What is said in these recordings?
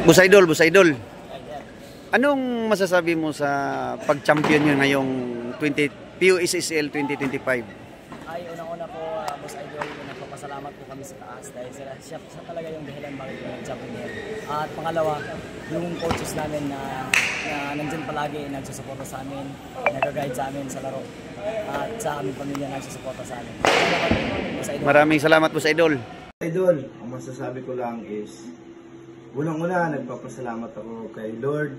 Boss Idol. Anong masasabi mo sa pag-champion nyo ngayong PUSSL 2025? Ay, unang-una po, Boss Idol, nagpapasalamat po kami sa taas dahil siya talaga yung dahilan bakit kami nag-champion ngayon. At pangalawa, yung coaches namin na nandyan palagi, nagsusuporta sa amin, nag-guide sa amin sa laro. At sa aming pamilya nagsusuporta sa amin. Boss Idol. Maraming salamat, Boss Idol. Idol, ang masasabi ko lang is, unang-una, nagpapasalamat ako kay Lord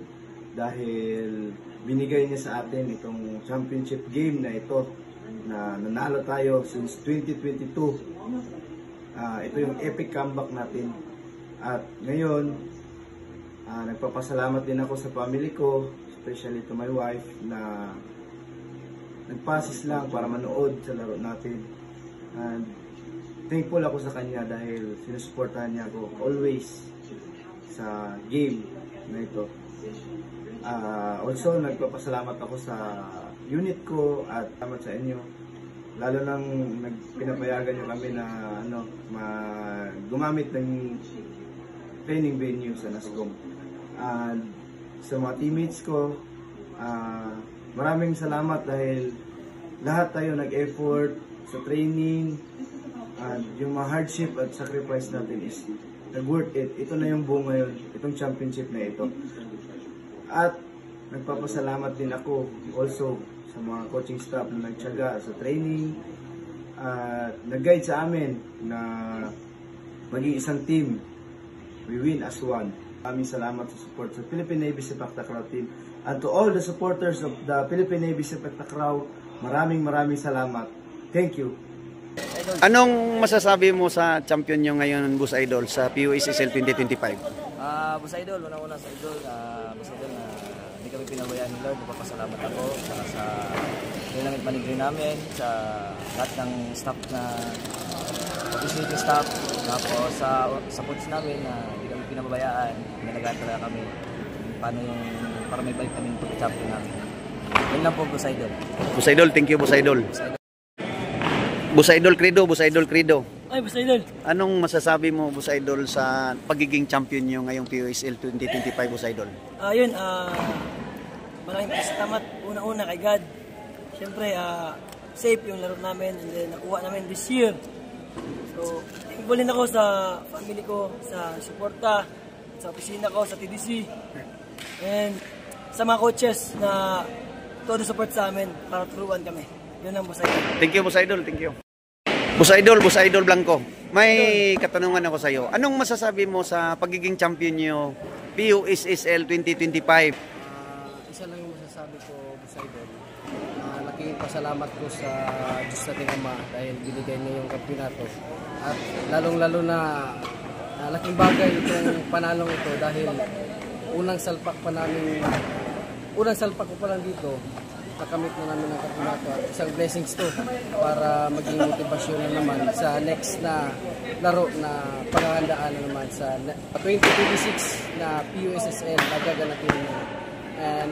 dahil binigay niya sa atin itong championship game na ito na nanalo tayo since 2022. Ito yung epic comeback natin. At ngayon, nagpapasalamat din ako sa family ko, especially to my wife na nagpasis lang para manood sa laro natin. And thankful ako sa kanya dahil sinusuportahan niya ako always sa game na ito. Also, nagpapasalamat ako sa unit ko at salamat sa inyo. Lalo nang pinapayagan nyo kami na gumamit ng training venue sa Nasgong. And sa mga teammates ko, maraming salamat dahil lahat tayo nag-effort sa training. And yung mga hardship at sacrifice natin is nag-worth it. Ito na yung buong ngayon, itong championship na ito. At nagpapasalamat din ako also sa mga coaching staff na nagtiyaga sa training at nag-guide sa amin na maging isang team. We win as one. Maraming salamat sa support sa Philippine Navy Sepak Takraw team. And to all the supporters of the Philippine Navy Sepak Takraw, maraming salamat. Thank you. Anong masasabi mo sa champion nyo ngayon, Boss Idol, sa PUSSL 2025? Boss Idol, unang-una sa Idol, Boss Idol, hindi kami pinabayaan ni Lord. Nagpapasalamat ako para sa dynamic management namin, sa lahat ng staff na officiating staff, tapos sa coach namin na hindi kami pinabayaan, nalagaan talaga kami para may balik kami ng pag-champion namin. Yun lang po, Boss Idol. Boss Idol, thank you, Boss Idol. Boss Idol Credo, Boss Idol Credo. Ay, Boss Idol. Anong masasabi mo, Boss Idol, sa pagiging champion nyo ngayong PUSSL 2025, Boss Idol? Maraming salamat una-una kay God. Siyempre, safe yung laro namin and then nakuha namin this year. So, thankful din ako sa family ko, sa suporta, sa opisina ko, sa TDC, and sa mga coaches na todo support sa amin para turuan kami. Yun ang Boss Idol. Thank you, Boss Idol. Thank you. Boss Idol Blanco. May katanungan ako sa iyo. Anong masasabi mo sa pagiging champion nyo PUSSL 2025? Isa lang yung masasabi ko, Boss Idol. Laking pasalamat ko sa Diyos nating Ama dahil binigay niya yung kampyonato. At lalong-lalo na laking bagay itong panalong ito dahil unang salpak ko pa lang dito, nakamit na namin ang kampyonato at isang blessings to para maging motivasyon na naman sa next na laro na panghahandaan na naman sa 2026 na PUSSL na gaganapin.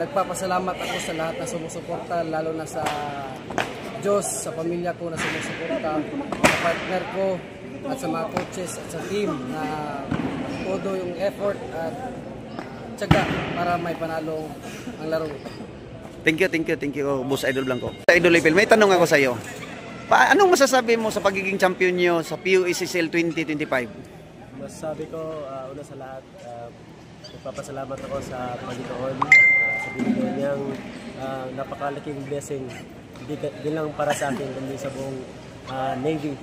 Nagpapasalamat ako sa lahat na sumusuporta, lalo na sa Diyos, sa pamilya ko na sumusuporta, sa partner ko at sa mga coaches at sa team na todo yung effort at tiyaga para may panalo ang laro. Thank you, Boss Idol Blanco. Sa Idol Level, may tanong ako sa iyo. Anong masasabi mo sa pagiging champion nyo sa PUSSL 2025? Masasabi ko, una sa lahat, nagpapasalamat ako sa Panginoon sa binigay niyang napakalaking blessing, hindi lang para sa akin, kundi sa buong Navy.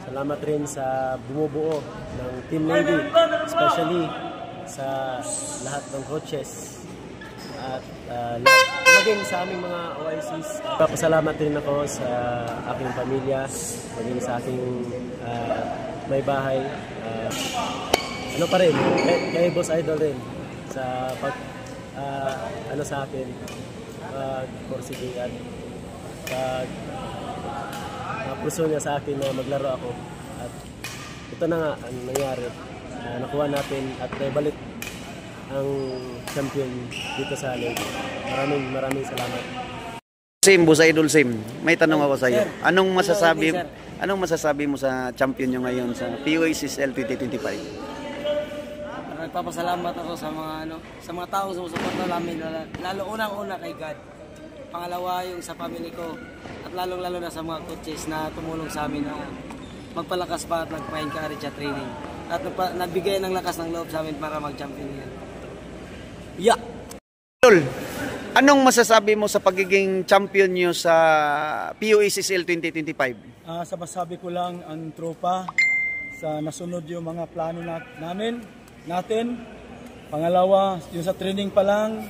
Salamat rin sa bumubuo ng Team Navy, especially sa lahat ng coaches. At maging sa aming mga OICs. Papasalamat din ako sa aking pamilya, maging sa aking may bahay. Ano pa rin, kay Boss Idol rin sa pag sa akin, pag-porsige at pag-puso niya sa akin na maglaro ako. At ito na nga ang nangyari. Nakuha natin at naibalik ang champion dito sa Alay. Maraming salamat. Boss Idol Sim, may tanong ako sa iyo. Anong masasabi mo sa champion nyo ngayon sa PUSSL 2025? nagpapasalamat ako sa mga sa mga taong sumusuporta namin, lalo unang-una kay God. Pangalawa yung sa family ko at lalong-lalo na sa mga coaches na tumulong sa amin na magpalakas pa at magpa-encourage sa training. At nagbigay ng lakas ng loob sa amin para mag-champion yan. Yeah! Idol, anong masasabi mo sa pagiging champion nyo sa PUSSL 2025? Sa masabi ko lang ang tropa sa nasunod yung mga plano natin. Pangalawa, yung sa training pa lang,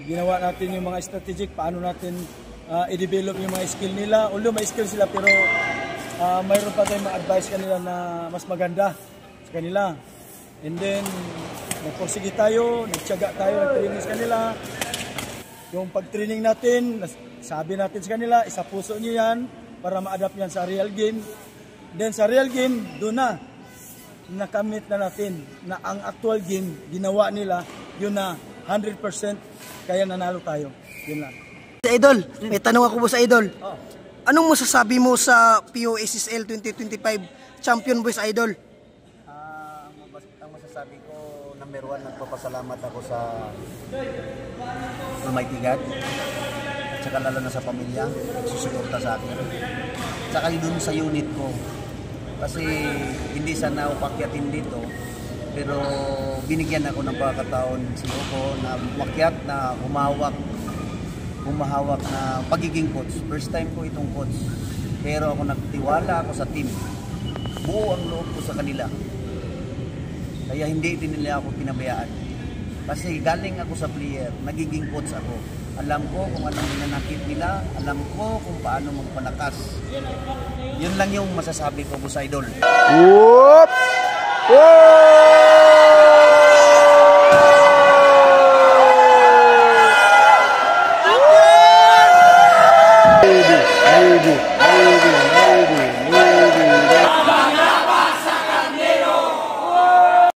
ginawa natin yung mga strategic, paano natin i-develop yung mga skill nila. Although may skill sila pero mayroon pa tayong mga advice kanila na mas maganda sa kanila. And then, nagpursige tayo, nagtiyaga tayo, nag-training sa kanila. Yung pag-training natin, sabi natin sa kanila, isa puso nyo yan para ma-adapt yan sa real game. Then sa real game, doon na nakamit na natin na ang actual game, ginawa nila, yun na 100% kaya nanalo tayo. Yun lang. Idol, may tanong ako po sa Idol. Anong masasabi mo sa PUSSL 2025 Champion Boys Idol? Ang masasabi ko, number 1, nagpapasalamat ako sa Almighty God at saka lalo na sa pamilya, nagsusuporta sa akin. Saka dun sa unit ko, kasi hindi sana upakyatin dito, pero binigyan ako ng pagkakataon si Oko na umakyat, na humahawak na pagiging coach. First time ko itong coach, pero ako nagtiwala ako sa team. Buo ang loob ko sa kanila. Kaya hindi din nila ako pinabayaan. Kasi galing ako sa player, nagiging coach ako. Alam ko kung anong ninanakit nila, alam ko kung paano magpalakas. Yun lang yung masasabi ko, Boss Idol. Whoop! Whoop!